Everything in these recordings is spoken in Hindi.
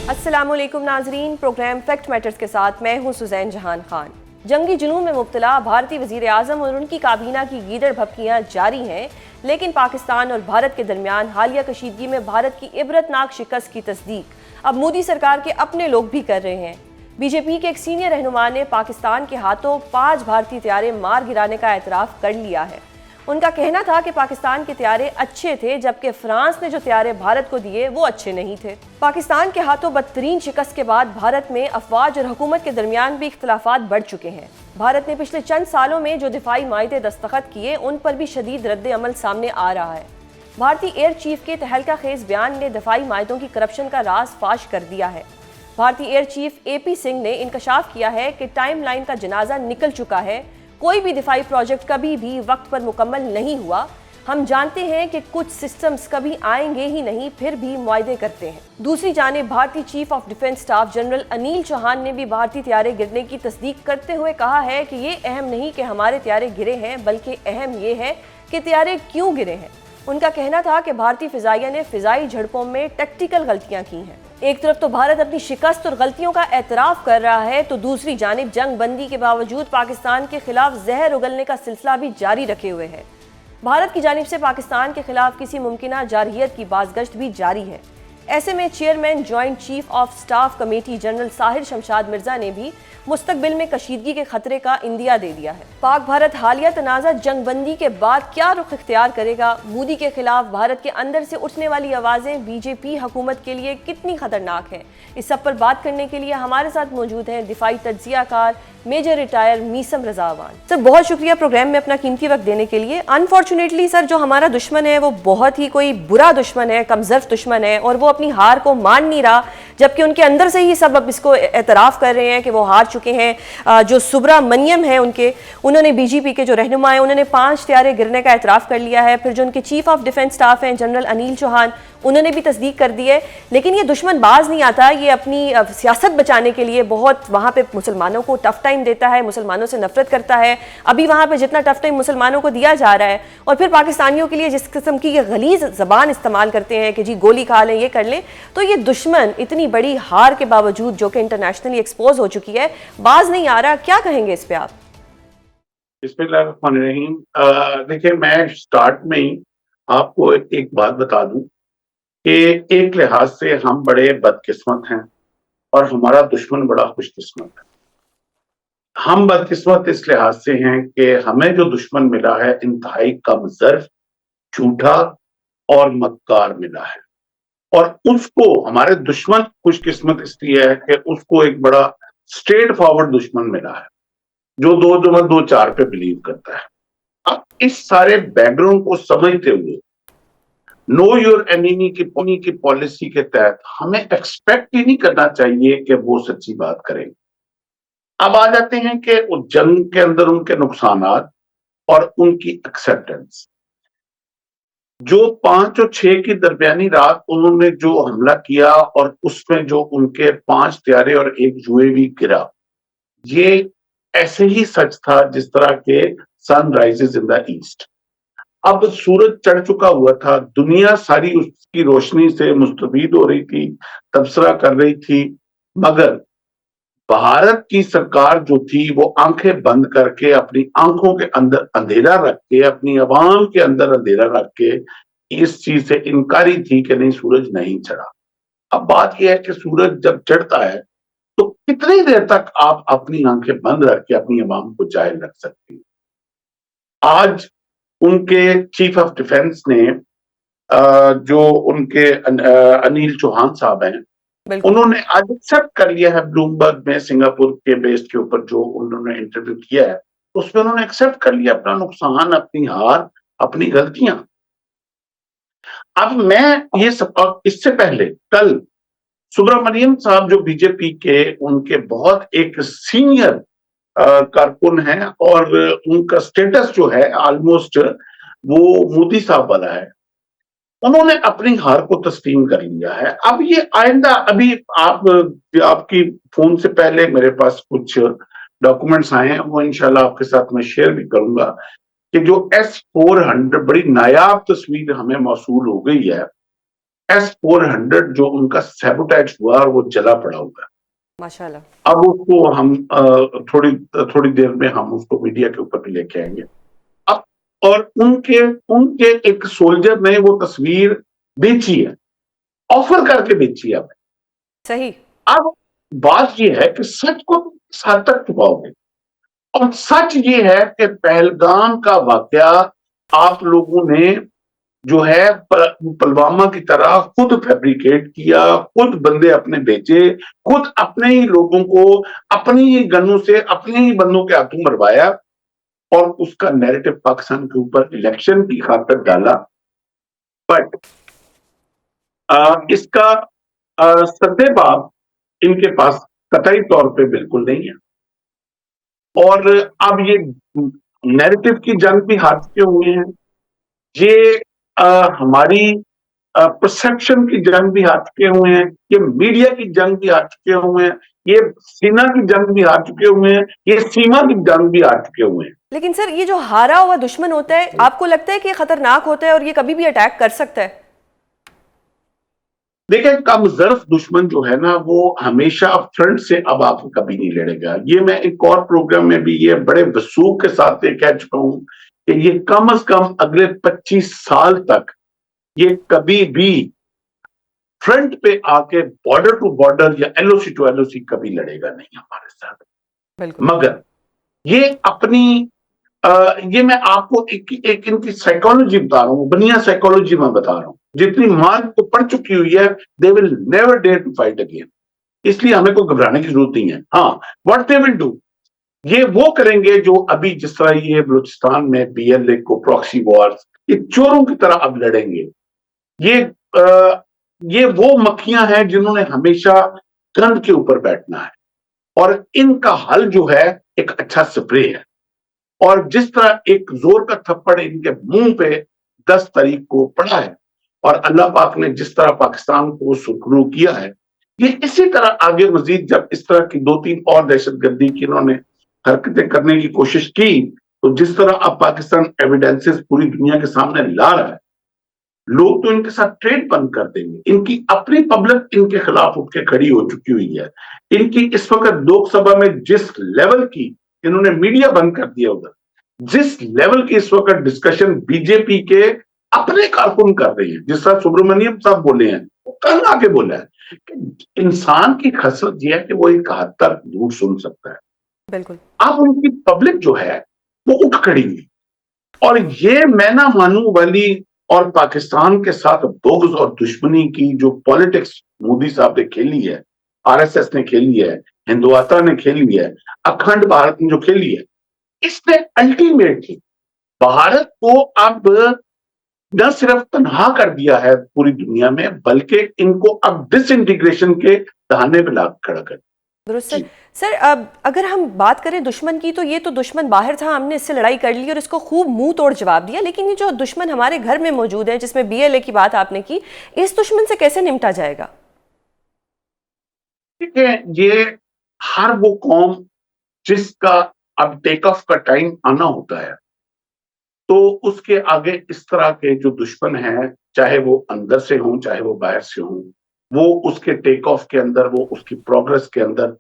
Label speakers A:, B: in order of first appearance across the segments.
A: अस्सलामुअलैकुम नाजरीन, प्रोग्राम फैक्ट मैटर्स के साथ मैं हूं सुजैन जहान खान। जंगी जुनून में मुब्तला भारतीय वज़ीर आज़म और उनकी काबीना की गीदड़ भपकियां जारी हैं, लेकिन पाकिस्तान और भारत के दरमियान हालिया कशीदगी में भारत की इबरतनाक शिकस्त की तस्दीक अब मोदी सरकार के अपने लोग भी कर रहे हैं। बीजेपी के एक सीनियर रहनुमा ने पाकिस्तान के हाथों 5 भारतीय तैयारे मार गिराने का एतराफ़ कर लिया है। उनका कहना था कि पाकिस्तान के तैयारे अच्छे थे, जबकि फ्रांस ने जो तैयारे भारत को दिए वो अच्छे नहीं थे। पाकिस्तान के हाथों बदतरीन शिकस्त के बाद भारत में अफवाज और हुकूमत के दरमियान भी इख्तलाफात बढ़ चुके हैं। भारत ने पिछले चंद सालों में जो दिफाई मायदे दस्तखत किए उन पर भी शदीद रद्द अमल सामने आ रहा है। भारतीय एयर चीफ के तहलका खेज बयान ने दफाई मायदों की करप्शन का राज फाश कर दिया है। भारतीय एयर चीफ AP सिंह ने इंकशाफ किया है कि टाइम लाइन का जनाजा निकल चुका है। कोई भी दिफाई प्रोजेक्ट कभी भी वक्त पर मुकम्मल नहीं हुआ। हम जानते हैं कि कुछ सिस्टम्स कभी आएंगे ही नहीं, फिर भी मुआयदे करते हैं। दूसरी जानिब भारतीय chief of defence staff general Anil Chauhan ने भी भारतीय तैयारे गिरने की तस्दीक करते हुए कहा है कि ये अहम नहीं कि हमारे तैयारे गिरे हैं, बल्कि अहम ये है कि तैयारे क्यों गिरे हैं। उनका कहना था कि भारतीय फिजाइया ने फिजाई झड़पों में टैक्टिकल गलतियां की हैं। एक तरफ तो भारत अपनी शिकस्त और गलतियों का एतराफ़ कर रहा है, तो दूसरी जानिब जंग बंदी के बावजूद पाकिस्तान के खिलाफ जहर उगलने का सिलसिला भी जारी रखे हुए है। भारत की जानिब से पाकिस्तान के खिलाफ किसी मुमकिना जारहियत की बाज़गश्त भी जारी है। ऐसे में chairman joint chief of staff committee general Sahir Shamshad Mirza ने भी मुस्तकबिल में कशीदगी के खतरे का इंदिया दे दिया है। पाक भारत हालिया तनाज़ा जंग बंदी के बाद क्या रुख इख्तियार करेगा? मोदी के खिलाफ भारत के अंदर से उठने वाली आवाज़ें बीजेपी हुकूमत के लिए कितनी खतरनाक है? इस सब पर बात करने के लिए हमारे साथ मौजूद हैं दिफाई तज्जियाकार मेजर रिटायर मीसम रज़ावान। सर, बहुत शुक्रिया प्रोग्राम में अपना कीमती वक्त देने के लिए। अनफॉर्चुनेटली सर, जो हमारा दुश्मन है वो बहुत ही कोई बुरा दुश्मन है, कमज़र्फ दुश्मन है, और वो अपनी हार को मान नहीं रहा, जबकि उनके अंदर से ही सब अब इसको एतराफ़ कर रहे हैं कि वो हार चुके हैं। जो सुब्रामण्यम है उन्होंने BJP के जो रहनुमा है उन्होंने 5 तैयारे गिरने का एतराफ़ कर लिया है। फिर जो उनके चीफ ऑफ डिफेंस स्टाफ हैं जनरल अनिल चौहान, उन्होंने भी तस्दीक कर दी है। लेकिन ये दुश्मन बाज नहीं आता, ये अपनी सियासत बचाने के लिए बहुत वहाँ पे मुसलमानों को टफ टाइम देता है, मुसलमानों से नफरत करता है। अभी वहाँ पे जितना टफ टाइम मुसलमानों को दिया जा रहा है, और फिर पाकिस्तानियों के लिए जिस किस्म की ये गलीज ज़बान इस्तेमाल करते हैं कि जी गोली खा लें, ये कर लें, तो ये दुश्मन इतनी बड़ी हार के बावजूद जो कि इंटरनेशनली एक्सपोज हो चुकी है, बाज नहीं आ रहा। क्या कहेंगे इस पे आप?
B: बिस्मिल्लाहिर्रहमानिर्रहीम। देखिए, मैं स्टार्ट में ही आपको एक बात बता दूं कि एक लिहाज से हम बड़े बदकिस्मत हैं और हमारा दुश्मन बड़ा खुशकिस्मत है। हम बदकिस्मत इस लिहाज से हैं कि हमें जो दुश्मन मिला है इंतहाई कमज़र्फ, झूठा और मक्कार मिला है, और उसको हमारे दुश्मन खुशकिस्मत इसलिए है कि उसको एक बड़ा स्ट्रेट फॉरवर्ड दुश्मन मिला है जो दो चार पे बिलीव करता है। अब इस सारे बैकग्राउंड को समझते हुए नो योर एनिमी की पॉलिसी के तहत हमें एक्सपेक्ट ही नहीं करना चाहिए कि वो सच्ची बात करें। अब आ जाते हैं कि उस जंग के अंदर उनके नुकसानात और उनकी एक्सेप्टेंस। जो 5 और 6 की दरमियानी रात उन्होंने जो हमला किया और उसमें जो उनके 5 तैयारे और एक UAV गिरा, ये ऐसे ही सच था जिस तरह के sun rises in the east. अब सूरज चढ़ चुका हुआ था, दुनिया सारी उसकी रोशनी से मुस्तफीद हो रही थी, तबसरा कर रही थी, मगर भारत की सरकार जो थी वो आंखें बंद करके, अपनी आंखों के अंदर अंधेरा रख के, अपनी आवाम के अंदर अंधेरा रख के इस चीज से इनकारी थी कि नहीं, सूरज नहीं चढ़ा। अब बात यह है कि सूरज जब चढ़ता है तो कितनी देर तक आप अपनी आंखें बंद रख के अपनी आवाम को जाहिल रख सकते हैं। आज उनके चीफ ऑफ डिफेंस ने जो उनके अनिल चौहान साहब हैं, उन्होंने आज एक्सेप्ट कर लिया है ब्लूमबर्ग में सिंगापुर के बेस के ऊपर जो उन्होंने इंटरव्यू किया है, उसमें उन्होंने एक्सेप्ट कर लिया अपना नुकसान, अपनी हार, अपनी गलतियां। अब मैं ये सब, इससे पहले कल सुब्रमण्यम साहब जो बीजेपी के उनके बहुत एक सीनियर कारकुन हैं और उनका स्टेटस जो है ऑलमोस्ट वो मोदी साहब वाला है, उन्होंने अपनी हार को तस्लीम कर लिया है। अब ये आइंदा, अभी आपकी फोन से पहले मेरे पास कुछ डॉक्यूमेंट्स आए हैं, वो इंशाल्लाह आपके साथ मैं शेयर भी करूंगा कि जो S-400 बड़ी नायाब तस्वीर हमें मौसूल हो गई है S-400 जो उनका सैबोटेज हुआ और वो जला पड़ा हुआ है।
A: माशाल्लाह।
B: अब उसको हम थोड़ी थोड़ी देर में हम उसको मीडिया के ऊपर भी लेके आएंगे। अब और उनके उनके एक सोल्जर ने वो तस्वीर बेची है, ऑफर करके बेची है हमें।
A: सही।
B: अब बात ये है कि सच को किस हद तक छुपाओगे, और सच ये है कि पहलगाम का वाकया आप लोगों ने जो है पुलवामा की तरह खुद फैब्रिकेट किया, खुद बंदे अपने भेजे, खुद अपने ही लोगों को अपनी ही गनों से अपने ही बंदों के हाथों मरवाया, और उसका नैरेटिव पाकिस्तान के ऊपर इलेक्शन की खातिर डाला। बट इसका सद्देबाब इनके पास कतई तौर पे बिल्कुल नहीं है। और अब ये नैरेटिव की जंग भी हार चुके हुए हैं, ये हमारी परसेप्शन की जंग भी हार चुके हुए हैं, ये मीडिया की जंग भी हार चुके हुए हैं, ये सेना की जंग भी हार चुके हुए हैं, ये सीमा की जंग भी हार चुके हुए हैं।
A: लेकिन सर, ये जो हारा हुआ दुश्मन होता है, आपको लगता है कि ये खतरनाक होता है और ये कभी भी अटैक कर सकता है?
B: देखिए, कमजोर दुश्मन जो है ना, वो हमेशा फ्रंट से अब आपको कभी नहीं लड़ेगा। ये मैं एक और प्रोग्राम में भी ये बड़े वसूख के साथ ये कह चुका हूं कि ये कम से कम अगले 25 साल तक ये कभी भी फ्रंट पे आके बॉर्डर टू बॉर्डर या एलओसी टू एलओसी कभी लड़ेगा नहीं हमारे साथ।
A: बिल्कुल।
B: मगर ये अपनी ये मैं आपको एक इनकी साइकोलॉजी बता रहा हूँ, बनिया साइकोलॉजी में बता रहा हूँ। जितनी मार को पड़ चुकी हुई है, they will never dare to fight again. इसलिए हमें कोई घबराने की जरूरत नहीं है। हाँ, व्हाट दे विल डू, ये वो करेंगे जो अभी जिस तरह ये बलूचिस्तान में बीएलए को प्रॉक्सी वॉर्स, ये चोरों की तरह अब लड़ेंगे। ये ये वो मक्खियां हैं जिन्होंने हमेशा गंद के ऊपर बैठना है, और इनका हल जो है एक अच्छा स्प्रे है। और जिस तरह एक जोर का थप्पड़ इनके मुंह पे 10 तारीख को पड़ा है, और अल्लाह पाक ने जिस तरह पाकिस्तान को सुरखरू किया है, ये इसी तरह आगे मजीद जब इस तरह की 2-3 और दहशतगर्दी की इन्होंने हरकतें करने की कोशिश की, तो जिस तरह अब पाकिस्तान एविडेंसेस पूरी दुनिया के सामने ला रहा है, लोग तो इनके साथ ट्रेड बंद कर देंगे। इनकी अपनी पब्लिक इनके खिलाफ उठ के खड़ी हो चुकी हुई है। इनकी इस वक्त लोकसभा में जिस लेवल की इन्होंने मीडिया बंद कर दिया उधर, जिस लेवल की इस वक्त डिस्कशन बीजेपी के अपने कारकुन कर रहे हैं, जिस तरह सुब्रमण्यम साहब बोले हैं, वो कल आके बोला है कि इंसान की खसरत यह है कि वो एक हद तक झूठ सुन सकता है।
A: बिल्कुल।
B: अब उनकी पब्लिक जो है वो उठ खड़ी हुई, और ये मैं ना मानू वाली और पाकिस्तान के साथ बोग्ज और दुश्मनी की जो पॉलिटिक्स मोदी साहब ने खेली है, आरएसएस ने खेली है, हिंदुत्व ने खेली है, अखंड भारत ने जो खेली है, इसने अल्टीमेटली भारत को अब न सिर्फ तनहा कर दिया है पूरी दुनिया में, बल्कि इनको अब डिसइंटीग्रेशन के दहाने पे ला खड़ा कर।
A: दुरुस्त सर। सर, अब अगर हम बात करें दुश्मन की, तो ये तो दुश्मन बाहर था, हमने इससे लड़ाई कर ली और इसको खूब मुंह तोड़ जवाब दिया। लेकिन ये जो दुश्मन हमारे घर में मौजूद है, जिसमें बीएलए की बात आपने की, इस दुश्मन से कैसे निपटा जाएगा?
B: ठीक है, ये हर वो कौम जिसका अब टेक ऑफ का टाइम आना होता है, तो उसके आगे इस तरह के जो दुश्मन हैं, चाहे वो अंदर से हों चाहे वो बाहर से हों, वो उसके टेक ऑफ के अंदर, वो उसकी प्रोग्रेस के अंदर,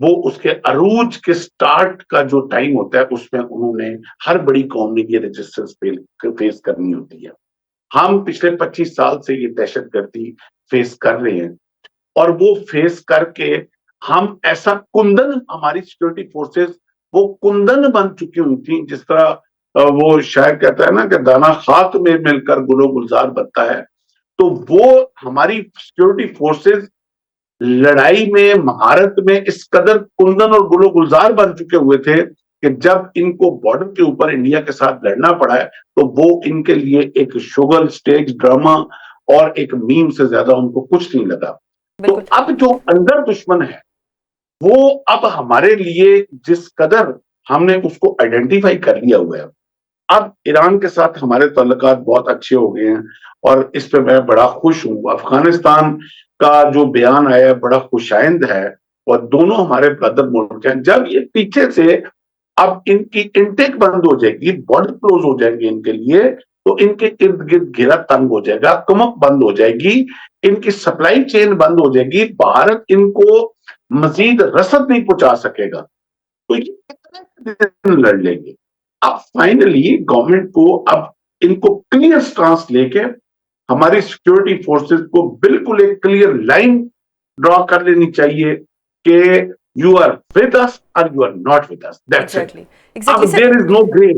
B: वो उसके अरूज के स्टार्ट का जो टाइम होता है, उसमें उन्होंने हर बड़ी कौम ने ये रेजिस्टेंस फेस करनी होती है। हम पिछले 25 साल से ये दहशतगर्दी फेस कर रहे हैं, और वो फेस करके हम ऐसा कुंदन, हमारी सिक्योरिटी फोर्सेस वो कुंदन बन चुकी हुई थी, जिस तरह वो शायर कहता है ना कि दाना खाक में मिलकर गुलो गुलजार बनता है। तो वो हमारी सिक्योरिटी फोर्सेस लड़ाई में, महारत में इस कदर कुंदन और गुलो गुलजार बन चुके हुए थे कि जब इनको बॉर्डर के ऊपर इंडिया के साथ लड़ना पड़ा है, तो वो इनके लिए एक शुगर स्टेज ड्रामा और एक मीम से ज्यादा उनको कुछ नहीं लगा। तो अब जो अंदर दुश्मन है, वो अब हमारे लिए जिस कदर हमने उसको आइडेंटिफाई कर लिया हुआ है, अब ईरान के साथ हमारे ताल्लुकात बहुत अच्छे हो गए हैं, और इस पे मैं बड़ा खुश हूँ। अफगानिस्तान का जो बयान आया बड़ा खुशाइंद है, और दोनों हमारे ब्रदर मुल्क हैं। जब ये पीछे से अब इनकी इनटेक बंद हो जाएगी, बॉर्डर क्लोज हो जाएंगे इनके लिए, तो इनके इर्द गिर्द घेरा तंग हो जाएगा, कुमक बंद हो जाएगी। इनकी सप्लाई चेन बंद हो जाएगी, भारत इनको मजीद रसद नहीं पहुंचा सकेगा, तो ये कितने दिन लड़ लेंगे। अब फाइनली गवर्नमेंट को अब इनको क्लियर स्टांस लेके हमारी सिक्योरिटी फोर्सेस को बिल्कुल एक क्लियर लाइन ड्रॉ कर लेनी चाहिए कि यू आर विद अस और you are not with us, that's it. अब there is no grey.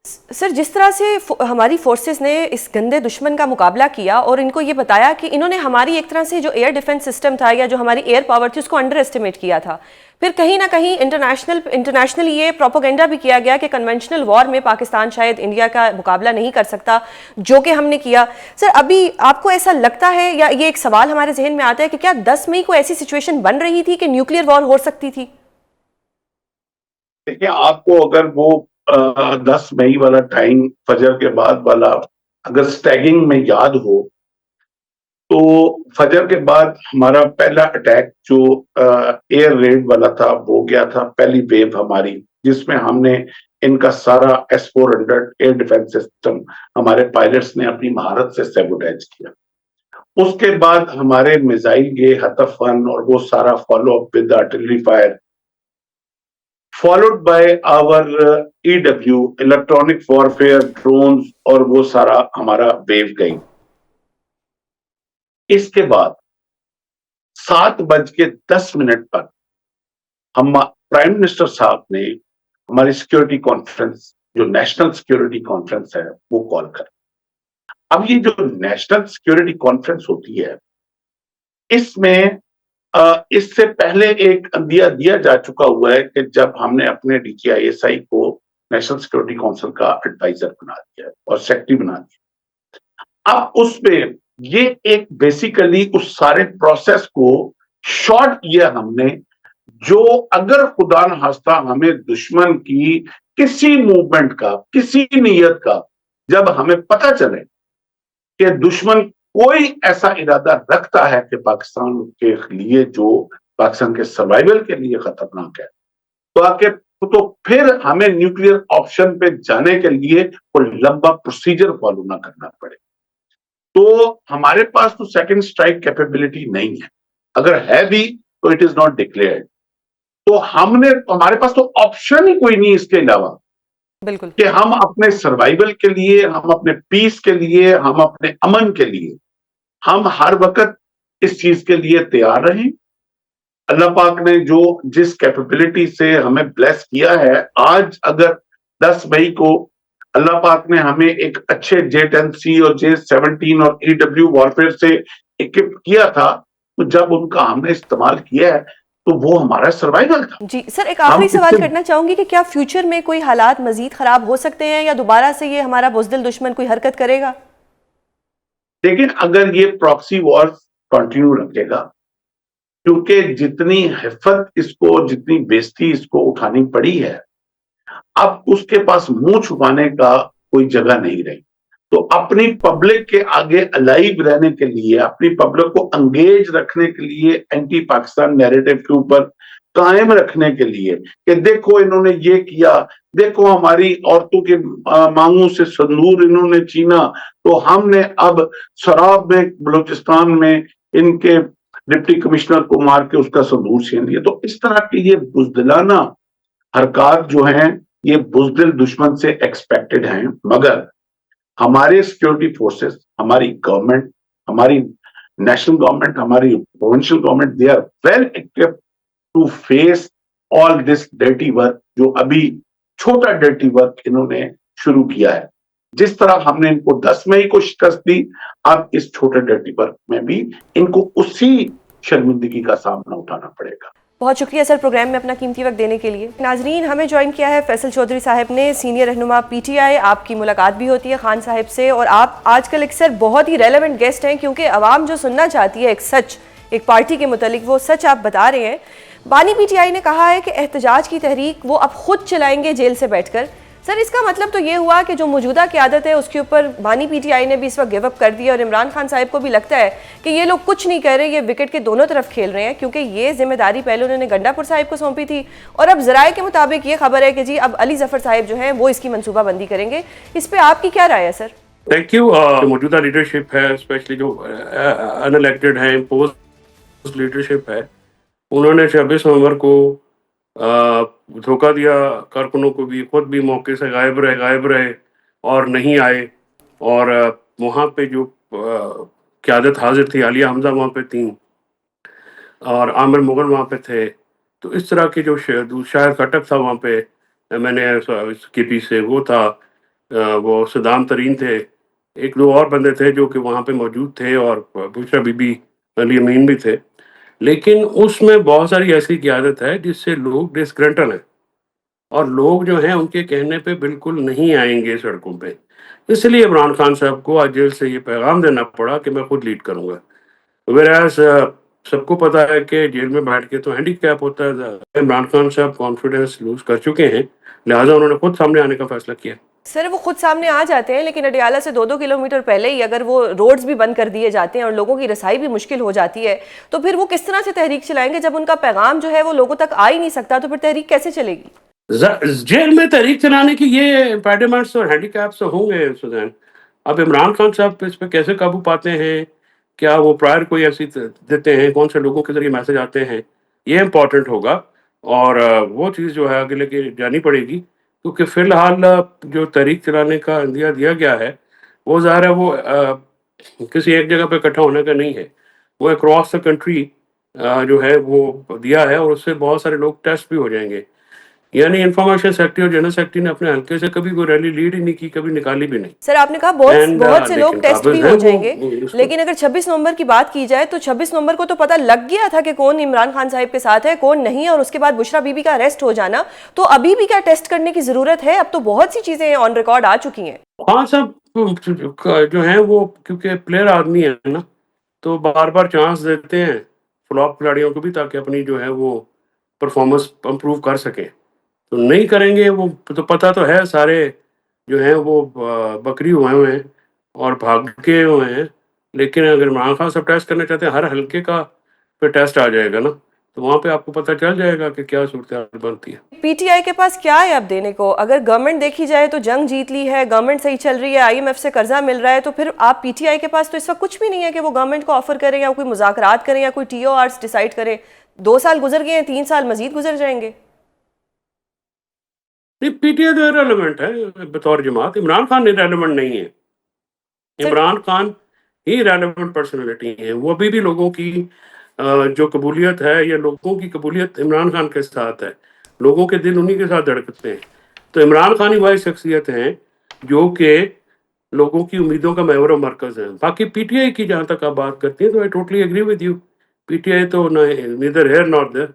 A: Sir, जिस तरह से हमारी फोर्सेस ने इस गंदे दुश्मन का मुकाबला किया और इनको ये बताया कि इन्होंने हमारी एक तरह से जो एयर डिफेंस सिस्टम था या जो हमारी एयर पावर थी उसको अंडर एस्टिमेट किया था, फिर कहीं ना कहीं इंटरनेशनली ये प्रोपोगेंडा भी किया गया कि कन्वेंशनल वॉर में पाकिस्तान शायद इंडिया का मुकाबला नहीं कर सकता, जो कि हमने किया। सर, अभी आपको ऐसा लगता है या ये एक सवाल हमारे जहन में आता है कि क्या 10 मई को ऐसी सिचुएशन बन रही थी कि न्यूक्लियर वॉर हो सकती थी?
B: देखिए, आपको अगर वो 10 मई वाला टाइम, फजर के बाद वाला, अगर स्टैगिंग में याद हो तो फजर के बाद हमारा पहला अटैक जो एयर रेड वाला था वो गया था, पहली वेव हमारी, जिसमें हमने इनका सारा S-400 एयर डिफेंस सिस्टम हमारे पायलट्स ने अपनी महारत से सैबोटेज किया। उसके बाद हमारे मिसाइल गए हतफ-1 और वो सारा follow up with artillery fire, followed by our EW electronic warfare drones, और वो सारा हमारा वेव गई। इसके बाद 7:10 पर हम प्राइम मिनिस्टर साहब ने हमारी सिक्योरिटी कॉन्फ्रेंस, जो नेशनल सिक्योरिटी कॉन्फ्रेंस है, वो कॉल कर। अब ये जो नेशनल सिक्योरिटी कॉन्फ्रेंस होती है, इसमें इससे पहले एक अंदिया दिया जा चुका हुआ है कि जब हमने अपने DGISI को नेशनल सिक्योरिटी काउंसिल का एडवाइजर बना दिया है और सेक्रेटरी बना दिया। अब उसमें ये एक बेसिकली उस सारे प्रोसेस को शॉर्ट किया हमने, जो अगर खुदा न खास्ता हमें दुश्मन की किसी मूवमेंट का, किसी नीयत का जब हमें पता चले कि दुश्मन कोई ऐसा इरादा रखता है कि पाकिस्तान के लिए, जो पाकिस्तान के सर्वाइवल के लिए खतरनाक है, तो आके तो फिर हमें न्यूक्लियर ऑप्शन पे जाने के लिए कोई लंबा प्रोसीजर फॉलो ना करना पड़े। तो हमारे पास तो सेकंड स्ट्राइक कैपेबिलिटी नहीं है, अगर है भी तो इट इज नॉट डिक्लेयर्ड। तो हमारे पास तो ऑप्शन ही कोई नहीं इसके अलावा,
A: बिल्कुल, कि
B: हम अपने सर्वाइवल के लिए, हम अपने पीस के लिए, हम अपने अमन के लिए, हम हर वक्त इस चीज के लिए तैयार रहें। अल्लाह पाक ने जो जिस कैपेबिलिटी से हमें ब्लेस किया है, आज अगर 10 मई को अल्लाह पाक ने हमें एक अच्छे J-10C और J-17 और EW वॉरफेयर से इक्विप किया था, तो जब उनका हमने इस्तेमाल किया है तो वो हमारा सर्वाइवल था।
A: जी सर, एक आखिरी सवाल करना चाहूंगी कि क्या फ्यूचर में कोई हालात मजीद खराब हो सकते हैं या दोबारा से ये हमारा बुज़दिल दुश्मन कोई हरकत करेगा?
B: लेकिन अगर ये प्रॉक्सी वॉर कंटिन्यू रखेगा, क्योंकि जितनी हिफ़्फ़त इसको, जितनी बेइज्जती इसको उठानी पड़ी है, अब उसके पास मुंह छुपाने का कोई जगह नहीं रही। तो अपनी पब्लिक के आगे अलाइव रहने के लिए, अपनी पब्लिक को एंगेज रखने के लिए, एंटी पाकिस्तान नैरेटिव के ऊपर कायम रखने के लिए कि देखो इन्होंने ये किया, देखो हमारी औरतों के मांगों से संदूर इन्होंने छीना, तो हमने अब सराब में, बलूचिस्तान में इनके डिप्टी कमिश्नर को मार के उसका संदूर छीन लिया। तो इस तरह की ये बुज़दिलाना हरकत जो हैं, ये बुज़दिल दुश्मन से एक्सपेक्टेड हैं, मगर हमारे सिक्योरिटी फोर्सेस, हमारी गवर्नमेंट, हमारी नेशनल गवर्नमेंट, हमारी provincial government, they are well equipped to face all this dirty work, जो अभी छोटा डर्टी वर्क इन्होंने शुरू किया है। जिस तरह हमने इनको 10 मई को शिकस्त दी, अब इस छोटे डर्टी वर्क में भी इनको उसी शर्मिंदगी का सामना उठाना पड़ेगा।
A: बहुत शुक्रिया सर, प्रोग्राम में अपना कीमती वक्त देने के लिए। नाजरीन, हमें ज्वाइन किया है फैसल चौधरी साहब ने, सीनियर रहनुमा PTI। आपकी मुलाकात भी होती है खान साहब से और आप आजकल एक सर बहुत ही रेलेवेंट गेस्ट हैं, क्योंकि आवाम जो सुनना चाहती है एक सच, एक पार्टी के मुतालिक, वो सच आप बता रहे हैं। बानी PTI ने कहा है कि एहतजाज की तहरीक वो अब खुद चलाएंगे जेल से बैठकर। सर, इसका मतलब तो ये हुआ कि जो मौजूदा क़यादत है उसके ऊपर बानी PTI ने भी इस वक्त गिव अप कर दिया और इमरान खान साहब को भी लगता है कि ये लोग कुछ नहीं कर रहे, ये विकेट के दोनों तरफ खेल रहे हैं, क्योंकि ये जिम्मेदारी पहले उन्होंने गंडापुर साहब को सौंपी थी और अब ज़राए के मुताबिक ये खबर है कि जी अब अली जफ़र साहब जो हैं वो इसकी मनसूबाबंदी करेंगे। इस पर आपकी क्या राय है सर?
C: Thank you. जो मौजूदा लीडरशिप है, स्पेशली जो अनइलेक्टेड है, इम्पोज्ड लीडरशिप है, उन्होंने 26 नवंबर को धोखा दिया कारकुनों को भी, खुद भी मौके से गायब रहे और नहीं आए। और वहाँ पे जो क़यादत हाज़िर थी, आलिया हमज़ा वहाँ पे थीं और आमिर मुग़ल वहाँ पे थे। तो इस तरह के जो शाहिद खट्टक था वहाँ पे, मैंने इसके पीछे वो था, वो सद्दाम तरीन थे, 1-2 और बंदे थे जो कि वहाँ पे मौजूद थे और बुशरा बीबी, अली अमीन भी थे। लेकिन उसमें बहुत सारी ऐसी क़यादत है जिससे लोग डिसग्रंटल हैं और लोग जो हैं उनके कहने पे बिल्कुल नहीं आएँगे सड़कों पे। इसलिए इमरान खान साहब को आज जेल से ये पैगाम देना पड़ा कि मैं खुद लीड करूँगा। व्हेयरएज़ सबको पता है कि जेल में बैठ के तो हैंडीकैप होता है। इमरान खान साहब कॉन्फिडेंस लूज़ कर चुके हैं, लिहाज़ा उन्होंने खुद सामने आने का फैसला किया।
A: सर वो खुद सामने आ जाते हैं, लेकिन अडियाला से 2-2 किलोमीटर पहले ही अगर वो रोड्स भी बंद कर दिए जाते हैं और लोगों की रसाई भी मुश्किल हो जाती है, तो फिर वो किस तरह से तहरीक चलाएंगे? जब उनका पैगाम जो है वो लोगों तक आ ही नहीं सकता, तो फिर तहरीक कैसे चलेगी?
C: जेल में तहरीक चलाने की ये इम्पेडिमेंट्स और हैंडीकैप्स तो होंगे सुजैन। अब इमरान खान साहब इस पे कैसे काबू पाते हैं? क्या वो प्रायर कोई ऐसी देते हैं? कौन से लोगों के ज़रिए मैसेज आते हैं? ये इम्पोर्टेंट होगा और वो चीज़ जो है आगे लेके जानी पड़ेगी, क्योंकि फ़िलहाल जो तहरीक चलाने का इंदिया दिया गया है, वो ज़ाहिर है वो किसी एक जगह पे इकट्ठा होने का नहीं है। वो अक्रॉस द कंट्री जो है वो दिया है और उससे बहुत सारे लोग टेस्ट भी हो जाएँगे। यानी इन्फॉर्मेशन सेक्रेटरी और जनरल सेक्रेटरी ने अपने हल्के से कभी कोई रैली लीड ही नहीं की, कभी निकाली भी नहीं।
A: सर आपने कहा बहुत
C: एंड
A: बहुत से
C: लेकिन
A: लोग टेस्ट भी
C: काबिज़ हैं
A: हो
C: वो
A: जाएंगे,
C: उसको।
A: लेकिन अगर 26 नवंबर की बात की जाए तो 26 नवंबर को तो पता लग गया था कि कौन इमरान खान साहब के साथ है, कौन नहीं है, और उसके बाद बुशरा बीबी का अरेस्ट हो जाना, तो अभी भी क्या टेस्ट करने की जरूरत है? अब तो बहुत सी चीजें ऑन रिकॉर्ड आ चुकी हैं।
C: हाँ साहब, जो है वो क्योंकि प्लेयर आदमी है ना, तो बार-बार चांस देते हैं फ्लॉप खिलाड़ियों को भी, ताकि अपनी जो है वो परफॉर्मेंस इम्प्रूव कर सकें। तो नहीं करेंगे वो, तो पता तो है सारे जो हैं वो बकरी हुए हैं और भागे हुए हैं। लेकिन अगर इमरान खान साहब टेस्ट करना चाहते हैं, हर हल्के का फिर टेस्ट आ जाएगा ना, तो वहाँ पे आपको पता चल जाएगा कि क्या सूरत बनती है।
A: पीटीआई के पास क्या है अब देने को? अगर गवर्नमेंट देखी जाए तो जंग जीत ली है, गवर्नमेंट सही चल रही है, आईएमएफ से कर्जा मिल रहा है, तो फिर आप पीटीआई के पास तो इस वक्त कुछ भी नहीं है कि वो गवर्नमेंट को ऑफर करें या कोई मुज़ाकरात करें या कोई टीओआरस डिसाइड करें। 2 साल गुजर गए हैं, 3 साल मजीद गुजर जाएंगे।
C: नहीं, पीटीआई तो इररिलेवेंट है बतौर जमात। इमरान खान इररिलेवेंट नहीं है।
A: सर
C: इमरान खान ही रेलेवेंट पर्सनैलिटी हैं। वो अभी भी लोगों की जो कबूलियत है, या लोगों की कबूलियत इमरान खान के साथ है। लोगों के दिल उन्हीं के साथ धड़कते हैं। तो इमरान खान ही वही शख्सियत हैं जो कि लोगों की उम्मीदों का महवर और मरकज़ है। बाकी पीटीआई की जहाँ तक आप बात करती हैं, तो I totally agree with you. PTI तो नीदर हियर नॉट देयर।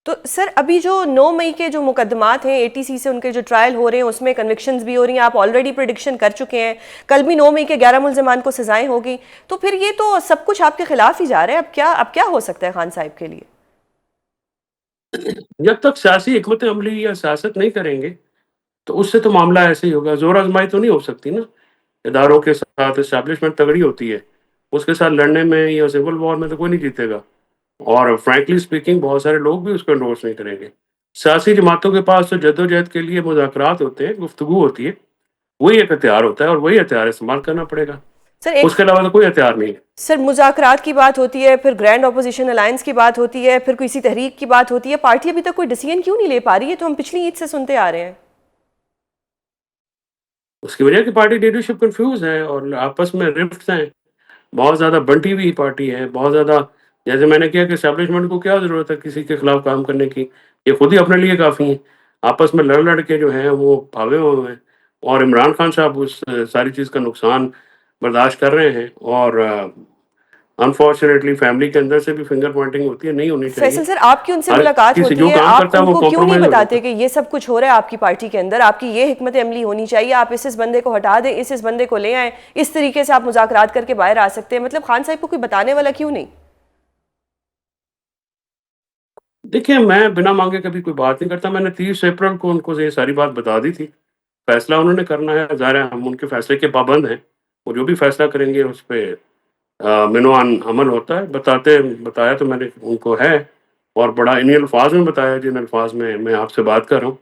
A: तो सर अभी जो 9 मई के जो मुकदमात हैं एटीसी से, उनके जो ट्रायल हो रहे हैं उसमें कन्विक्शंस भी हो रही हैं, आप ऑलरेडी प्रिडिक्शन कर चुके हैं, कल भी 9 मई के 11 मुल्ज़िमान को सजाएं होगी, तो फिर ये तो सब कुछ आपके खिलाफ ही जा रहा है। अब क्या हो सकता है खान साहब के लिए?
C: जब तक सियासी हिकमत अमली या सियासत नहीं करेंगे, तो उससे तो मामला ऐसे ही होगा। ज़ोर आज़माई तो नहीं हो सकती ना। इदारों के साथ एस्टेब्लिशमेंट तगड़ी होती है, उसके साथ लड़ने में या सिविल वॉर में तो कोई नहीं जीतेगा। और फ्रैंकली स्पीकिंग बहुत सारे लोग भी उसको एंडोर्स नहीं करेंगे। सियासी जमातों के पास तो जद्दोजहद के लिए मुज़ाकरात होते हैं, गुफ्तगू होती है, वही एक हथियार होता है और वही हथियार इस्तेमाल करना पड़ेगा।
A: सर एक
C: उसके अलावा तो कोई हथियार नहीं है।
A: सर मुज़ाकरात की बात होती है, फिर ग्रैंड अपोजिशन अलायंस की बात होती है, फिर किसी तहरीक की बात होती है, पार्टी अभी तक कोई डिसीजन क्यों नहीं ले पा रही है? तो हम पिछली ईद से सुनते आ रहे हैं।
C: उसकी वजह कि पार्टी लीडरशिप कन्फ्यूज़ है और आपस में रिफ्ट्स हैं। बहुत ज़्यादा बंटी हुई पार्टी है, बहुत ज़्यादा। जैसे मैंने किया कि एस्टेब्लिशमेंट को क्या ज़रूरत है किसी के खिलाफ काम करने की, ये खुद ही अपने लिए काफ़ी हैं। आपस में लड़-लड़ के जो हैं वो भागे हुए हैं और इमरान खान साहब उस सारी चीज़ का नुकसान बर्दाश्त कर रहे हैं और अनफॉर्चुनेटली फैमिली के अंदर से भी फिंगर पॉइंटिंग होती है, नहीं होनी चाहिए।
A: फैसल सर आपकी उनसे
C: हर
A: मुलाकात
C: किसी
A: होती
C: जो
A: है,
C: काम
A: आप
C: करता है वो
A: उनको क्यों नहीं
C: कॉम्प्रोमाइज़ हो जाता
A: बताते
C: है।
A: कि ये सब कुछ हो रहा है आपकी पार्टी के अंदर, आपकी ये हिकमत अमली होनी चाहिए, आप इस बंदे को हटा दें, इस बंदे को ले आए, इस तरीके से आप मुज़ाकरात करके बाहर आ सकते हैं? मतलब खान साहब को कोई बताने वाला क्यों नहीं?
C: देखिए, मैं बिना माँगे कभी कोई बात नहीं करता। मैंने 30 अप्रैल को उनको ये सारी बात बता दी थी। फैसला उन्होंने करना है, ज़ाहिर है हम उनके फैसले के पाबंद हैं। वो जो भी फैसला करेंगे उस पे मिनवान अमल होता है। बताया तो मैंने उनको है और बड़ा इन्हीं अल्फ़ाज़ में बताया जिन अल्फ़ाज़ में मैं आपसे बात कर रहा हूँ।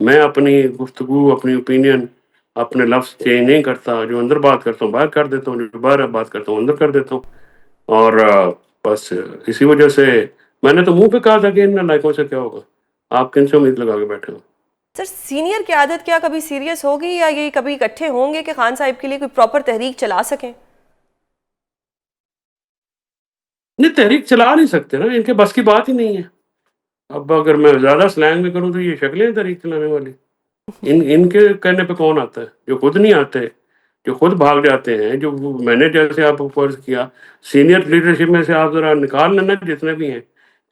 C: मैं अपनी गुफ्तगू, अपनी ओपिनियन अपने लफ्ज़ चेंज नहीं करता, जो अंदर बात करता हूँ बाहर कर देता हूँ, जो बाहर बात करता हूँ अंदर कर देता हूँ। और बस इसी वजह से मैंने तो मुँह पे कहा था कि इन नालायकों से क्या होगा? आप किनसे उम्मीद लगा के बैठे हो?
A: सर सीनियर क़यादत क्या कभी सीरियस होगी या ये कभी इकट्ठे होंगे कि खान साहिब के लिए कोई प्रॉपर तहरीक चला सकें?
C: नहीं, तहरीक चला नहीं सकते ना, इनके बस की बात ही नहीं है। अब अगर मैं ज़्यादा स्लैंग में करूँ तो ये शक्लें हैं तहरीक चलाने वाली। इनके कहने पे कौन आता है? जो खुद नहीं आते, जो खुद भाग जाते हैं, जो वो मैंने जैसे आपको फ़र्ज़ किया, सीनियर लीडरशिप में से आप ज़रा निकाल लेना जितने भी हैं,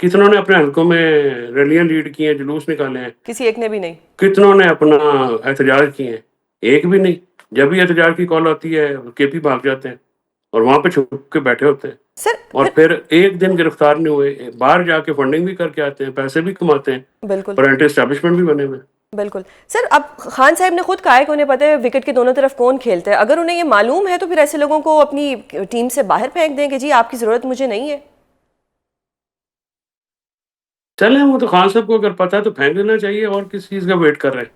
C: कितनों ने अपने हलकों में रैलियाँ लीड की हैं, जुलूस निकाले हैं,
A: किसी एक ने भी नहीं।
C: कितनों ने अपना एहतजाज किए हैं, एक भी नहीं। जब भी एहतजाज की कॉल आती है, केपी भाग जाते हैं और वहाँ पे छुप के बैठे होते हैं।
A: सर
C: और फिर एक दिन गिरफ्तार नहीं हुए, बाहर जाके फंडिंग भी करके आते हैं, पैसे भी कमाते हैं,
A: बिल्कुल
C: और एंटी एस्टैब्लिशमेंट भी बने हुए हैं।
A: बिल्कुल। सर अब खान साहब ने खुद कहा है कि उन्हें पता है विकेट के दोनों तरफ कौन खेलता है। अगर उन्हें ये मालूम है तो फिर ऐसे लोगों को अपनी टीम से बाहर फेंक दें कि जी आपकी ज़रूरत मुझे नहीं है।
C: चलें, वो तो खान साहब को अगर पता है तो फेंक देना चाहिए, और किस चीज़ का वेट कर रहे हैं?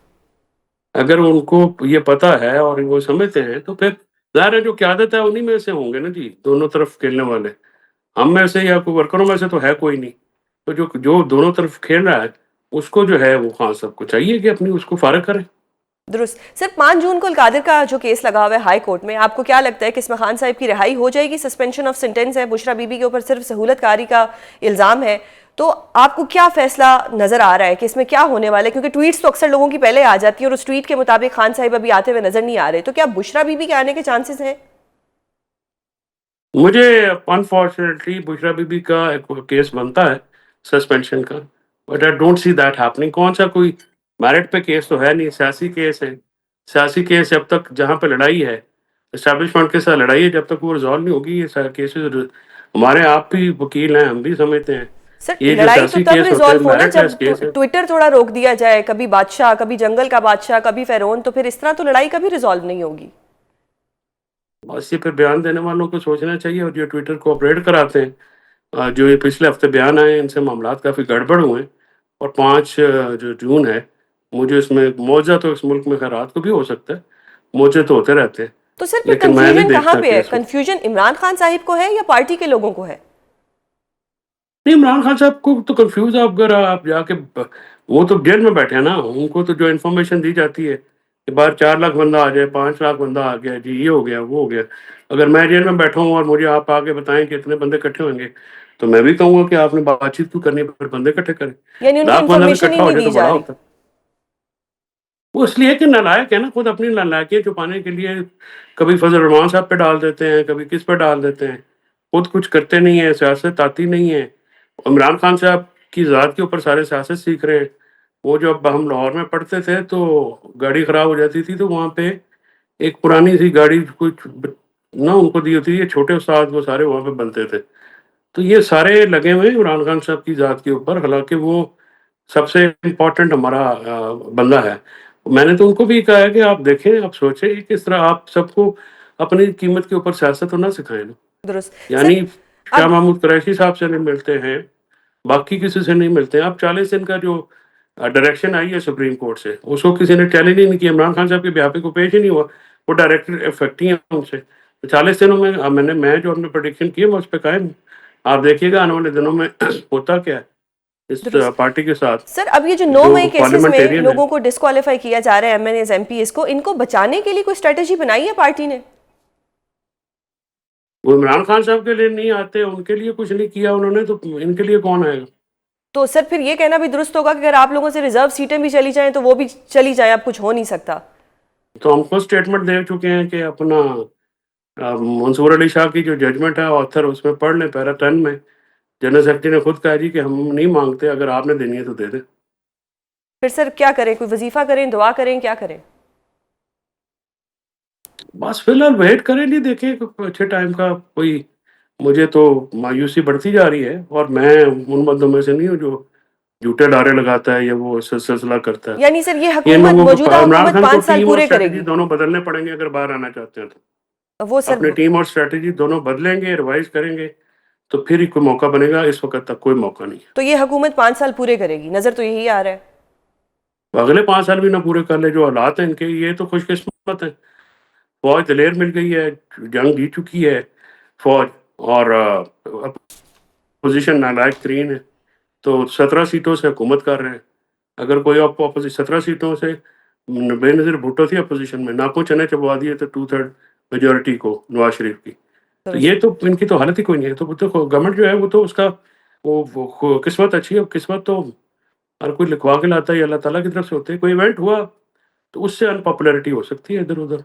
C: अगर उनको ये पता है और वो समझते हैं तो फिर ज़ाहिर है जो क़यादत है उन्हीं में से होंगे ना जी, दोनों तरफ खेलने वाले। हम में से या कोई वर्करों में से तो है कोई नहीं। तो जो जो दोनों तरफ खेल रहा है, उसको जो है वो खान साहब को चाहिए कि अपनी उसको फ़ारिग करें।
A: दुरुस्त। सर 5 जून को अलकादिर का जो केस लगा हुआ है हाई कोर्ट में, आपको क्या लगता है कि इसमें खान साहब की रिहाई हो जाएगी? सस्पेंशन ऑफ सेंटेंस है, बुशरा बीबी के ऊपर सिर्फ सहूलतकारी का इल्ज़ाम है, तो आपको क्या फैसला नजर आ रहा है कि इसमें क्या होने वाला है? क्योंकि ट्वीट्स तो अक्सर लोगों की पहले आ जाती है और उस ट्वीट के मुताबिक खान साहब अभी आते हुए नजर नहीं आ रहे, तो क्या बुशरा बीबी के आने के चांसेस हैं?
C: मुझे अनफॉर्चुनेटली बुशरा बीबी का एक केस बनता है सस्पेंशन का, but I don't see that happening. कौन सा कोई मेरिट पे केस तो है नहीं, सियासी केस है। सियासी केस जब तक जहाँ पे लड़ाई है, एस्टैब्लिशमेंट के साथ लड़ाई है, जब तक वो रिजॉल्व नहीं होगी ये सारे केसेस। हमारे आप भी वकील हैं, हम भी समझते हैं।
A: सर
C: ये जो
A: लड़ाई तो
C: सियासी
A: तब
C: केस होते हैं
A: रिजॉल्व हो ना
C: मेरिटलेस
A: जब
C: केस है।
A: ट्विटर थोड़ा रोक दिया जाए, कभी बादशाह, कभी जंगल का बादशाह, कभी फेरोन, तो फिर इस तरह तो लड़ाई कभी रिजॉल्व नहीं होगी।
C: बस ये फिर बयान देने वालों को सोचना चाहिए, और जो ट्विटर को ऑपरेट कराते हैं, जो ये पिछले हफ्ते बयान आए इनसे मामलात काफ़ी गड़बड़ हुए हैं। और 5 जो जून है, मुझे इसमें मुआवजा तो इस मुल्क में खैर रात को भी हो सकता है, मुआवजे तो होते रहते हैं,
A: तो सर फिर
C: लेकिन मैं नहीं
A: कंफ्यूजन कहाँ
C: देखता
A: पे
C: कि
A: है?
C: इसमें
A: कंफ्यूजन इमरान खान साहिब को है या पार्टी के लोगों को है?
C: नहीं। इमरान खान साहब को तो कंफ्यूज आप अगर आप जाके वो तो जेल में बैठे हैं ना, उनको तो जो इन्फॉर्मेशन दी जाती है कि बाहर 4 लाख बंदा आ जाए, 5 लाख बंदा आ गया जी, ये हो गया वो हो गया। अगर मैं जेल में बैठा हूँ और मुझे आप आके बताएं कि इतने बंदे इकट्ठे होंगे, तो मैं भी कहूंगा कि आपने बातचीत क्यों करनी है, फिर बंदे इकट्ठे करें।
A: यानी उनको
C: लाख बंदा भी
A: इन्फॉर्मेशन ही
C: इकट्ठा हो
A: नहीं
C: जाए
A: दी
C: तो
A: जा
C: बड़ा
A: रही।
C: होता है। वो इसलिए कि नालायक है ना, खुद अपनी नालायकी छुपाने के लिए कभी फजल रहमान साहब पे डाल देते हैं, कभी किस पे डाल देते हैं। खुद कुछ करते नहीं है, सियासत आती नहीं है। इमरान खान साहब की ज़ात के ऊपर सारे सियासत सीख रहे हैं। वो जब हम लाहौर में पढ़ते थे तो गाड़ी खराब हो जाती थी, तो वहाँ पे एक पुरानी सी गाड़ी कुछ ना उनको दी होती थी, ये छोटे उस्ताद वो सारे वहाँ पे बनते थे। तो ये सारे लगे हुए हैं इमरान खान साहब की ज़ात के ऊपर, हालाँकि वो सबसे इम्पोर्टेंट हमारा बंदा है। मैंने तो उनको भी कहा है कि आप देखें, आप सोचें कि किस तरह आप सबको अपनी कीमत के ऊपर सियासत तो ना सिखाएँ ना।
A: दुरुस्त। सर
C: यानी शाह
A: अब
C: महमूद कुरैशी साहब से नहीं मिलते हैं, बाकी किसी से नहीं मिलते हैं। अब 40 दिन का जो डायरेक्शन आई है सुप्रीम कोर्ट से, उसको किसी ने चैलेंज ही नहीं किया। इमरान खान साहब के बिहाफ़ पे कोई पेश ही नहीं हुआ। वो डायरेक्ट इफ़ेक्ट ही है उनसे। तो 40 दिनों में मैं जो अपने प्रेडिक्शन की है, मैं उस पे कायम हूँ। आप देखिएगा आने वाले दिनों में होता क्या है इस
A: दुरुस्त।
C: पार्टी के साथ,
A: सर अब ये जो 9
C: जो
A: मई केसेस में
C: पार्लियामेंटेरियन है।
A: लोगों को डिस्क्वालीफाई किया जा रहा है, एमएनएस एमपीएस को, इनको बचाने के लिए कोई स्ट्रेटेजी बनाई है पार्टी ने?
C: वो इमरान खान साहब के लिए नहीं आते, उनके लिए कुछ नहीं किया उन्होंने, तो इनके लिए कौन आएगा?
A: तो सर फिर ये कहना भी दुरुस्त होगा कि अगर आप लोगों से रिजर्व सीटें भी चली जाएं तो वो भी चली जाएं, अब कुछ हो नहीं सकता।
C: तो हम खुद स्टेटमेंट दे चुके हैं कि अपना मंसूर अली शाह की जो जजमेंट है ऑथर, उसमें पढ़ लें, पैरा 10 में जनरल सेक्रेटरी ने खुद कहा जी कि हम नहीं मांगते, अगर आपने देनी है तो दे दें।
A: फिर सर क्या करें? कोई वजीफा करें, दुआ करें, क्या करें?
C: बस फिलहाल वेट करें, नहीं देखें कोई अच्छे टाइम का कोई। मुझे तो मायूसी बढ़ती जा रही है, और मैं उन बंदों में से नहीं हूँ जो झूठे नारे लगाता है या वो सिलसिला करता है।
A: यानी सर ये
C: इन
A: हुकूमत,
C: लोगों
A: मौजूदा
C: को, इमरान
A: हुकूमत
C: खान को
A: 5 साल
C: टीम और
A: पूरे
C: स्ट्रेटजी
A: करेगी?
C: दोनों बदलने पड़ेंगे अगर बाहर आना चाहते हैं तो।
A: वो सर,
C: अपनी टीम और स्ट्रेटजी दोनों बदलेंगे, रिवाइज करेंगे, तो फिर ही कोई मौका बनेगा। इस वक्त तक कोई मौका नहीं है।
A: तो ये हुकूमत 5 साल पूरे करेगी, नजर तो यही आ रहा है।
C: अगले 5 साल भी ना पूरे कर ले, जो हालात हैं इनके, ये तो खुशकिस्मत खुशकिस्मत है, फौज दलेर मिल गई है, जंग जीत चुकी है फौज, और अपोजिशन नालायक तरीन है, तो 17 सीटों से हुकूमत कर रहे हैं। अगर कोई 17 सीटों से बेनज़ीर भुट्टो थी अपोजिशन में, नाकों चने चबवा दिए तो 2/3 मेजॉरिटी को नवाज शरीफ की। तो ये तो इनकी तो हालत ही कोई नहीं है। तो गवर्नमेंट जो है वो तो उसका वो किस्मत अच्छी है, किस्मत तो हर कोई लिखवा के लाता है, अल्लाह ताला की तरफ से होते है। कोई इवेंट हुआ तो उससे अनपॉपुलैरिटी हो सकती है इधर-उधर,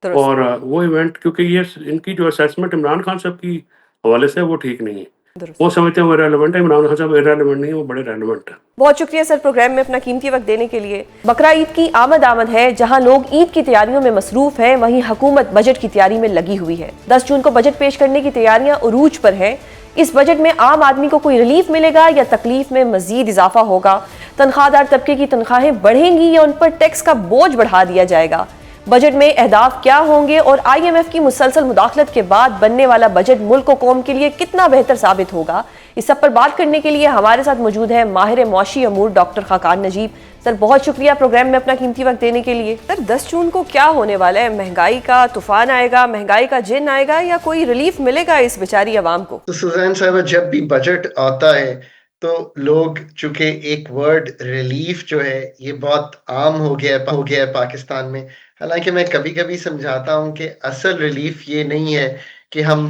A: दुरुस्त।
C: और वो इवेंट क्योंकि ये इनकी जो असेसमेंट इमरान खान साहब की हवाले से है वो ठीक नहीं है।
A: दुरुस्त।
C: वो समझते हैं वो इर्रेलेवेंट है, इमरान खान साहब इर्रेलेवेंट नहीं है, वो बड़े रेलेवेंट है।
A: बहुत शुक्रिया सर प्रोग्राम में अपना कीमती वक्त देने के लिए। बकरा ईद की आमद है, जहां लोग ईद की तैयारियों में मसरूफ हैं, वहीं हुकूमत बजट की तैयारी में लगी हुई है। 10 जून को बजट पेश करने की तैयारियां उरूज पर हैं। इस बजट में आम आदमी को कोई रिलीफ मिलेगा या तकलीफ में मजीद इजाफा होगा? तनख्वाहदार तबके की तनख्वाहें बढ़ेंगी या उन पर टैक्स का बोझ बढ़ा दिया जाएगा? बजट में अहदाफ क्या होंगे और IMF की मुसलसल मुदाखलत के बाद बनने वाला बजट मुल्क व कौम के लिए कितना बेहतर साबित होगा? इस सब पर बात करने के लिए हमारे साथ मौजूद है माहिर मौशी अमूर डॉक्टर खाकान नजीब। सर बहुत शुक्रिया प्रोग्राम में अपना कीमती वक्त देने के लिए। सर 10 जून को क्या होने वाला है? महंगाई का तूफान आएगा, महंगाई का जिन आएगा, या कोई रिलीफ मिलेगा इस बेचारी आवाम को?
D: तो सुजैन साहब, जब भी बजट आता है तो लोग, चूंकि एक वर्ड रिलीफ जो है ये बहुत आम हो गया है पाकिस्तान में। हालांकि मैं कभी कभी समझाता हूं कि असल रिलीफ ये नहीं है कि हम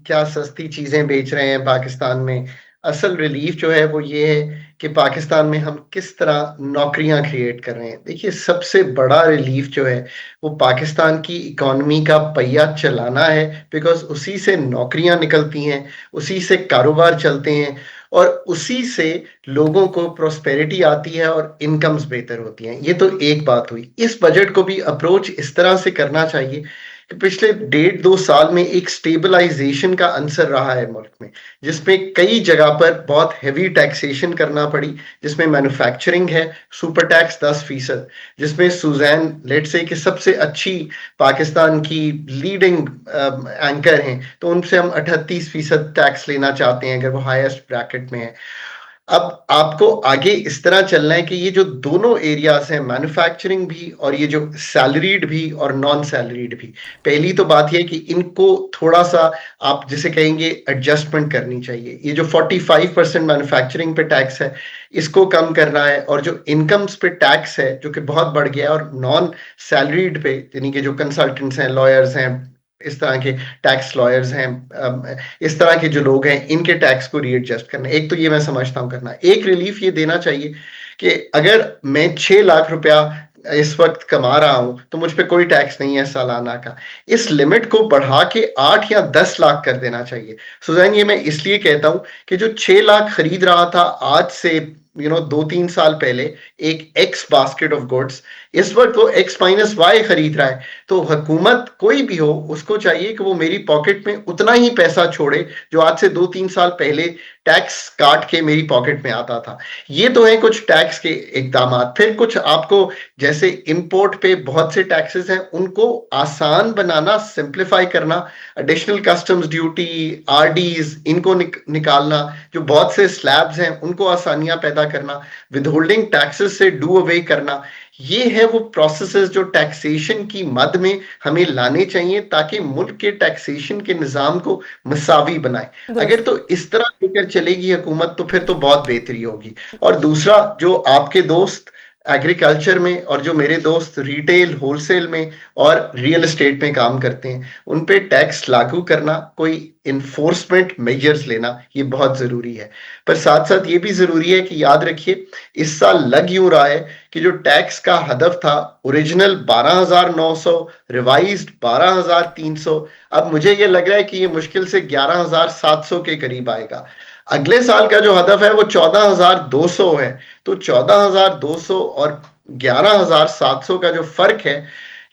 D: क्या सस्ती चीजें बेच रहे हैं पाकिस्तान में। असल रिलीफ जो है वो ये है कि पाकिस्तान में हम किस तरह नौकरियां क्रिएट कर रहे हैं। देखिए, सबसे बड़ा रिलीफ जो है वो पाकिस्तान की इकोनॉमी का पहिया चलाना है, बिकॉज उसी से नौकरियां निकलती हैं, उसी से कारोबार चलते हैं, और उसी से लोगों को प्रोस्पेरिटी आती है और इनकम्स बेहतर होती हैं। ये तो एक बात हुई। इस बजट को भी अप्रोच इस तरह से करना चाहिए कि पिछले 1.5-2 साल में एक स्टेबलाइजेशन का अंसर रहा है मुल्क में, जिसमें कई जगह पर बहुत हैवी टैक्सेशन करना पड़ी, जिसमें मैन्युफैक्चरिंग है सुपर टैक्स 10%, जिसमें सुजैन लेट से कि सबसे अच्छी पाकिस्तान की लीडिंग एंकर हैं, तो उनसे हम 38% टैक्स लेना चाहते हैं अगर वो हाईएस्ट ब्रैकेट में है। अब आपको आगे इस तरह चलना है कि ये जो दोनों एरियाज हैं, मैन्युफैक्चरिंग भी और ये जो सैलरीड भी और नॉन सैलरीड भी, पहली तो बात ये कि इनको थोड़ा सा आप जिसे कहेंगे एडजस्टमेंट करनी चाहिए। ये जो 45% मैन्युफैक्चरिंग पे टैक्स है इसको कम करना है, और जो इनकम्स पे टैक्स है जो कि बहुत बढ़ गया है, और नॉन सैलरीड पे यानी कि जो कंसल्टेंट्स हैं, लॉयर्स हैं, इस तरह के टैक्स लॉयर्स हैं, इस तरह के जो लोग हैं, इनके टैक्स को रीएडजस्ट करना। एक तो ये मैं समझता हूं करना। एक रिलीफ ये देना चाहिए कि अगर मैं 6 लाख रुपया इस वक्त कमा रहा हूं तो मुझ पे कोई टैक्स नहीं है सालाना का, इस लिमिट को बढ़ा के 8 या 10 लाख कर देना चाहिए। सुजैन, ये मैं इसलिए कहता हूं कि जो 6 लाख खरीद रहा था आज से 2-3 साल पहले एक एक्स बास्केट ऑफ गुड्स, इस वक्त वो एक्स माइनस वाई खरीद रहा है। तो हुकूमत कोई भी हो उसको चाहिए कि वो मेरी पॉकेट में उतना ही पैसा छोड़े जो आज से 2-3 साल पहले टैक्स काट के मेरी पॉकेट में आता था। ये तो है कुछ टैक्स के इकदाम। फिर कुछ आपको, जैसे इंपोर्ट पे बहुत से टैक्सेस हैं, उनको आसान बनाना, सिंप्लीफाई करना, एडिशनल कस्टम्स ड्यूटी, RDs, इनको निकालना, जो बहुत से स्लैब्स हैं उनको आसानियां पैदा करना, विदहोल्डिंग टैक्सेस से डू अवे करना। ये है वो प्रोसेसेस जो टैक्सेशन की मद में हमें लाने चाहिए ताकि मुल्क के टैक्सेशन के निजाम को मसावी बनाए। अगर तो इस तरह लेकर चलेगी हुकूमत तो फिर तो बहुत बेहतरी होगी। और दूसरा, जो आपके दोस्त एग्रीकल्चर में और जो मेरे दोस्त रिटेल, होलसेल में और रियल एस्टेट में काम करते हैं, उन पे टैक्स लागू करना, कोई इन्फोर्समेंट मेजर्स लेना, ये बहुत जरूरी है। पर साथ साथ ये भी जरूरी है कि याद रखिए, इस साल लग यूं रहा है कि जो टैक्स का हदफ था ओरिजिनल 12,900, रिवाइज्ड 12,300, अब मुझे ये लग रहा है कि ये मुश्किल से 11,700 के करीब आएगा। अगले साल का जो हदफ है वो 14,200 है। तो 14,200 और 11,700 का जो फर्क है,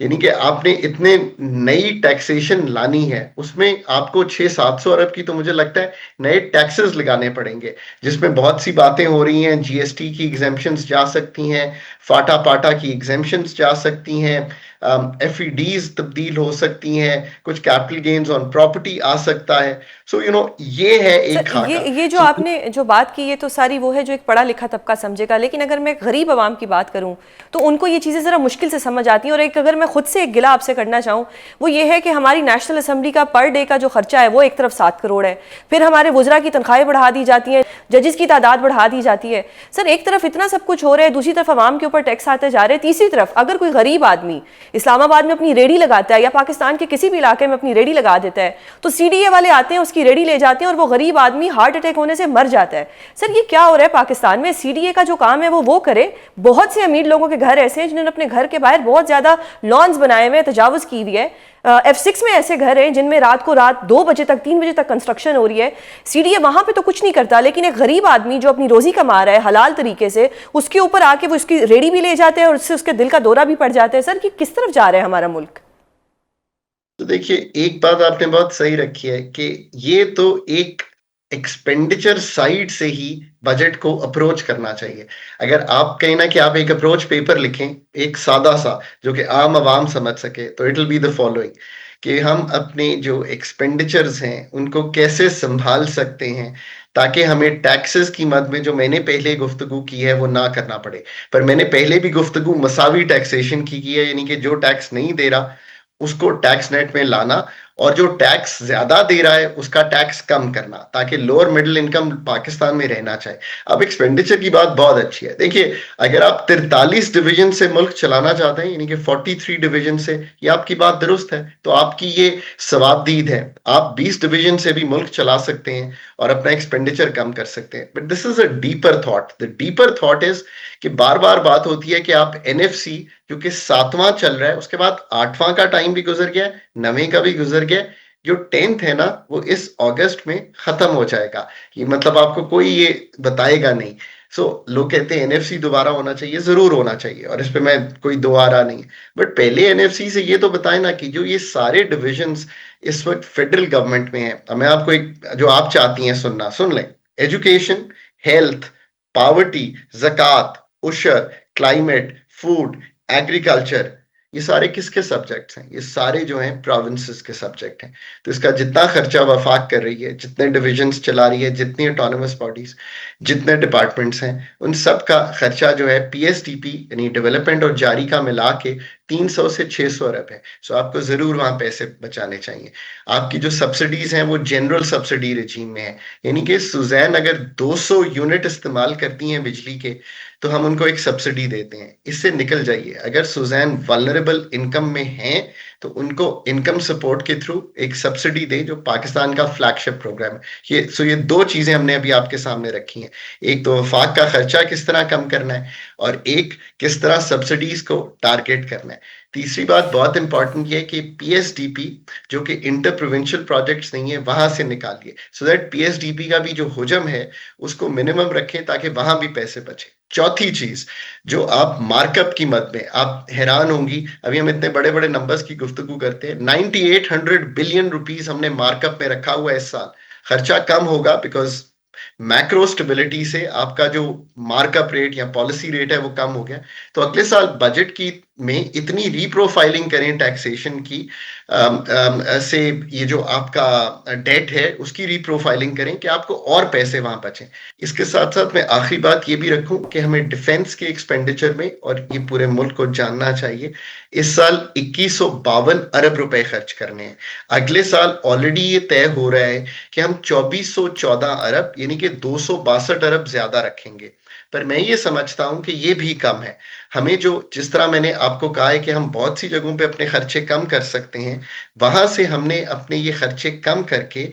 D: यानी कि आपने इतने नई टैक्सेशन लानी है, उसमें आपको 600-700 अरब की तो मुझे लगता है नए टैक्सेस लगाने पड़ेंगे, जिसमें बहुत सी बातें हो रही हैं। GST की एग्जेम्पशंस जा सकती हैं, फाटा पाटा की एग्जेम्पशंस जा सकती हैं, FEDs तब्दील हो सकती हैं, कुछ कैपिटल गेन्स ऑन प्रॉपर्टी आ सकता है। सो ये है एक
A: सर
D: खाका।
A: ये जो आपने जो बात की, ये तो सारी वो है जो एक पढ़ा लिखा तबका समझेगा, लेकिन अगर मैं गरीब आवाम की बात करूं तो उनको ये चीज़ें ज़रा मुश्किल से समझ आती हैं। और एक अगर मैं खुद से एक गिला आपसे करना चाहूँ, वो ये है कि हमारी नेशनल असम्बली का पर डे का जो खर्चा है वो एक तरफ 7 करोड़ है, फिर हमारे वुज़रा की तनख्वाहें बढ़ा दी जाती हैं, जजेस की तादाद बढ़ा दी जाती है। सर एक तरफ इतना सब कुछ हो रहा है, दूसरी तरफ आवाम के ऊपर टैक्स आते जा रहे हैं, तीसरी तरफ अगर कोई गरीब आदमी इस्लामाबाद में अपनी रेडी लगाता है या पाकिस्तान के किसी भी इलाके में अपनी रेडी लगा देता है तो CDA वाले आते हैं, उसकी रेडी ले जाते हैं और वो गरीब आदमी हार्ट अटैक होने से मर जाता है। सर ये क्या हो रहा है पाकिस्तान में? CDA का जो काम है वो करे। बहुत से अमीर लोगों के घर ऐसे हैं जिन्होंने अपने घर के बाहर बहुत ज्यादा लॉन्स बनाए हुए हैं, तजावुज की हुई है। F6 में ऐसे घर हैं जिनमें रात को 2 बजे तक 3 बजे तक कंस्ट्रक्शन हो रही है। CDA वहां पे तो कुछ नहीं करता, लेकिन एक गरीब आदमी जो अपनी रोजी कमा रहा है हलाल तरीके से, उसके ऊपर आके वो उसकी रेडी भी ले जाते हैं और उससे उसके दिल का दौरा भी पड़ जाता है। सर कि किस तरफ जा रहा है हमारा मुल्क?
D: तो देखिए, एक बात आपने बहुत सही रखी है कि ये तो एक एक्सपेंडिचर साइड से ही बजट को अप्रोच करना चाहिए। अगर आप कहें ना कि आप एक अप्रोच पेपर लिखें, एक सादा सा जो कि आम आवाम समझ सके, तो it will be the following कि हम अपने जो एक्सपेंडिचर्स हैं उनको कैसे संभाल सकते हैं ताकि हमें टैक्सेस की मद में जो मैंने पहले गुफ्तगू की है वो ना करना पड़े। पर मैंने पहले भी गुफ्तगू मसावी टैक्सेशन की है, यानी कि जो टैक्स नहीं दे रहा उसको टैक्स नेट में लाना और जो टैक्स ज्यादा दे रहा है उसका टैक्स कम करना, ताकि लोअर मिडिल इनकम पाकिस्तान में रहना चाहे। अब एक्सपेंडिचर की बात बहुत अच्छी है। देखिए, अगर आप 43 डिवीजन से मुल्क चलाना चाहते हैं, यानी कि 43 डिवीजन से, ये आपकी बात दुरुस्त है, तो आपकी ये सवाबदीद है। आप 20 डिवीजन से भी मुल्क चला सकते हैं और अपना एक्सपेंडिचर कम कर सकते हैं। But this is a deeper thought. The deeper thought is कि बार बार बात होती है कि आप NFC जो कि 7वां चल रहा है, उसके बाद 8वां का टाइम भी गुजर गया, 9वें का भी गुजर गया, जो 10th है ना वो इस अगस्त में खत्म हो जाएगा। ये मतलब आपको कोई ये बताएगा नहीं। लोग कहते हैं NFC दोबारा होना चाहिए, जरूर होना चाहिए, और इस पे मैं कोई दो आ रहा नहीं। बट पहले NFC से ये तो बताए ना कि जो ये सारे डिविजन्स इस वक्त फेडरल गवर्नमेंट में है, मैं आपको एक जो आप चाहती हैं सुनना सुन लें। एजुकेशन, हेल्थ, पावर्टी, ज़कात, उशर, क्लाइमेट, फूड, एग्रीकल्चर, ये सारे किसके सब्जेक्ट्स हैं? ये सारे जो हैं प्रोविंसेस के सब्जेक्ट हैं। तो इसका जितना खर्चा वफाक कर रही है, जितने डिविजन्स चला रही है, जितनी ऑटोनमस बॉडीज, जितने डिपार्टमेंट्स हैं, उन सब का खर्चा जो है PSDP यानी डेवलपमेंट और जारी का मिला के 300 से 600 अरब है। आपको जरूर वहां पैसे बचाने चाहिए। आपकी जो सब्सिडीज हैं वो जनरल सब्सिडी रजीम में है, यानी कि सुजैन अगर 200 यूनिट इस्तेमाल करती हैं बिजली के तो हम उनको एक सब्सिडी देते हैं। इससे निकल जाइए। अगर सुजैन वल्नरेबल इनकम में हैं तो उनको इनकम सपोर्ट के थ्रू एक सब्सिडी दें, जो पाकिस्तान का फ्लैगशिप प्रोग्राम है। ये दो चीजें हमने अभी आपके सामने रखी हैं। एक तो वफाक का खर्चा किस तरह कम करना है और एक किस तरह सब्सिडीज को टारगेट करना है। तीसरी बात बहुत इंपॉर्टेंट ये है कि PSDP जो कि इंटर प्रोविंशियल प्रोजेक्ट्स नहीं है वहां से निकालिए, सो दैट PSDP का भी जो हुजम है उसको मिनिमम रखें ताकि वहां भी पैसे बचे। चौथी चीज जो आप मार्कअप की मद में आप हैरान होंगी, अभी हम इतने बड़े बड़े नंबर्स की गुफ्तगू करते हैं, 9800 बिलियन रुपीस हमने मार्कअप में रखा हुआ है इस साल। खर्चा कम होगा बिकॉज मैक्रो स्टेबिलिटी से आपका जो मार्कअप रेट या पॉलिसी रेट है वो कम हो गया। तो अगले साल बजट की में इतनी रीप्रोफाइलिंग करें टैक्सेशन की से ये जो आपका डेट है उसकी रीप्रोफाइलिंग करें कि आपको और पैसे वहां बचें। इसके साथ साथ मैं आखिरी बात ये भी रखूं कि हमें डिफेंस के एक्सपेंडिचर में, और ये पूरे मुल्क को जानना चाहिए, इस साल 2152 अरब रुपए खर्च करने हैं। अगले साल ऑलरेडी ये तय हो रहा है कि हम 2414 अरब यानी कि 262 अरब ज्यादा रखेंगे। पर मैं ये समझता हूं कि ये भी कम है। हमें जो जिस तरह मैंने आपको कहा है कि हम बहुत सी जगहों पे अपने खर्चे कम कर सकते हैं, वहां से हमने अपने ये खर्चे कम करके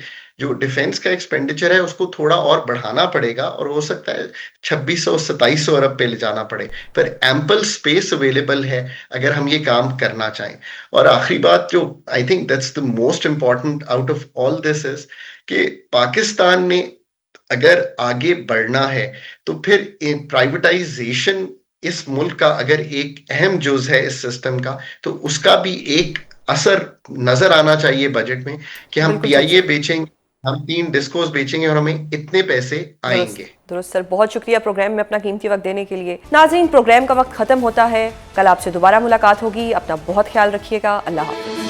D: जो डिफेंस का एक्सपेंडिचर है उसको थोड़ा और बढ़ाना पड़ेगा, और हो सकता है 2600-2700 अरब पे ले जाना पड़े। पर एम्पल स्पेस अवेलेबल है अगर हम ये काम करना चाहें। और आखिरी बात जो I think that's the most important out of all this is कि पाकिस्तान ने अगर आगे बढ़ना है तो फिर प्राइवेटाइजेशन इस मुल्क का अगर एक अहम जुज है इस सिस्टम का, तो उसका भी एक असर नजर आना चाहिए बजट में कि हम
A: बिल्कुल
D: PIA बेचेंगे, हम 3 डिस्कोस बेचेंगे और हमें इतने पैसे आएंगे।
A: दुरुस्त सर, बहुत शुक्रिया प्रोग्राम में अपना कीमती वक्त देने के लिए। नाज़रीन, प्रोग्राम का वक्त खत्म होता है, कल आपसे दोबारा मुलाकात होगी। अपना बहुत ख्याल रखिएगा। अल्लाह हाफ़िज़।